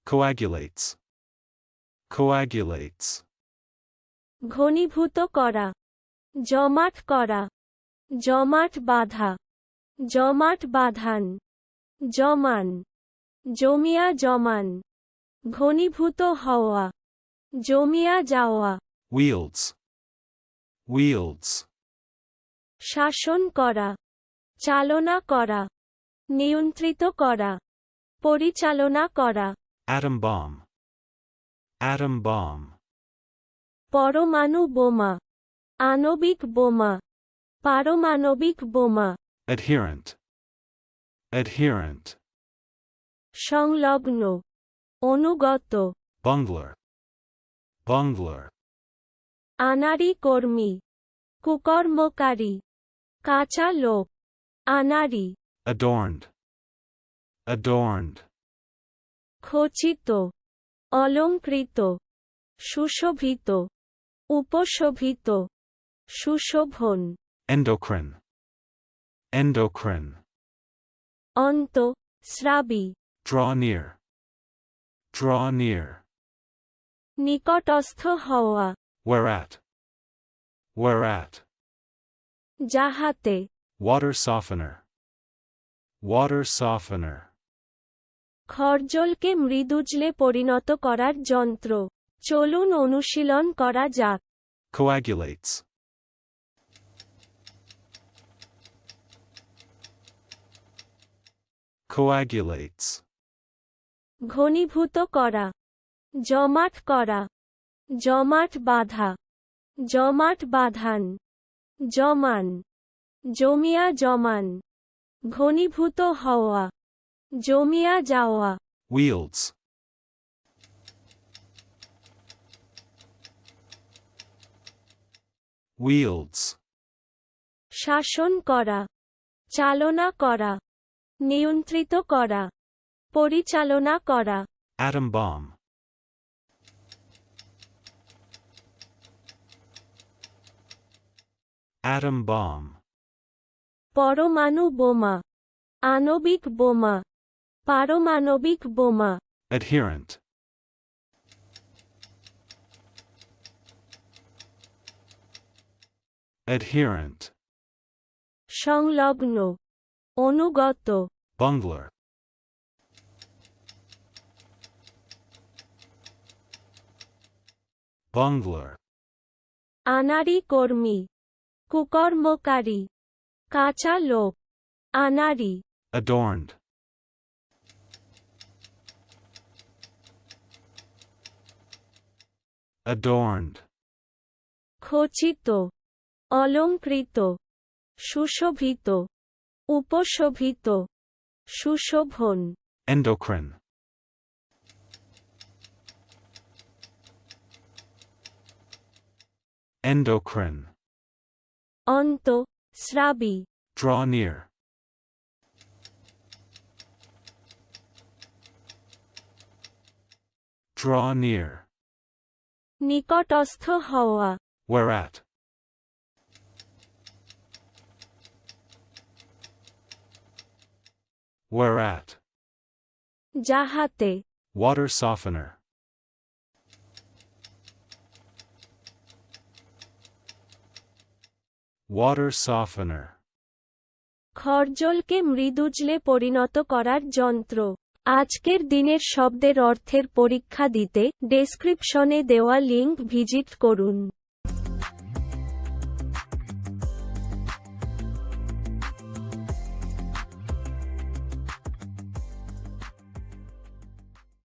Coagulates. Coagulates. ঘনীভূত করা, জমাট করা, জমাট বাঁধা, জমাট বাঁধান, জমান, জমিয়া জমান, ঘনীভূত হওয়া, জমিয়া যাওয়া। Wields. Wields. শাসন করা, চালনা করা, নিয়ন্ত্রিত করা, পরিচালনা করা। Atom bomb. Atom bomb. পরমাণু বোমা, আণবিক বোমা, পারমাণবিক বোমা। Adherent. Adherent. সংলগ্ন, অনুগত। Bungler. Bungler. আনাড়ি কর্মী, কুকর্মকারী, কাঁচা লোক। আনাড়ি। Adorned. Adorned. খচিত, অলংকৃত, সুশোভিত, উপশোভিত, সুশোভন। Endocrine. Endocrine. অন্ত, স্রাবী। Draw near. Draw near. নিকটস্থ হওয়া। Whereat. Whereat. যাহাতে। Water softener. Water softener. খরজলকে মৃদুজলে পরিণত করার যন্ত্র। চলুন অনুশীলন করা যাক। Coagulates. Coagulates. ঘনীভূত করা, জমাট করা, জমাট বাঁধা, জমাট বাঁধান, জমান, জমিয়া জমান, ঘনীভূত হওয়া, জমিয়া যাওয়া। Wields. Wields. শাসন করা, চালনা করা, নিয়ন্ত্রিত করা, পরিচালনা করা। Atom bomb. Atom bomb. পরমাণু বোমা, আণবিক বোমা, পারমাণবিক বোমা। Adherent. Adherent. সংলগ্ন, অনুগত। Bungler. Bungler. আনাড়ি কর্মী, কুকর্মকারী, কাঁচা লোক। আনাড়ি। Adorned. Adorned. খচিত, অলংকৃত, সুশোভিত, উপশোভিত, সুশোভন। Endocrine. Endocrine. অন্ত, স্রাবী। Draw near. Draw near. নিকটস্থ হওয়া। Whereat. Whereat. যাহাতে। Water softener. Water softener. খরজলকে মৃদুজলে পরিণত করার যন্ত্র। আজকের দিনের শব্দের অর্থের পরীক্ষা দিতে ডেসক্রিপশনে দেওয়া লিংক ভিজিট করুন।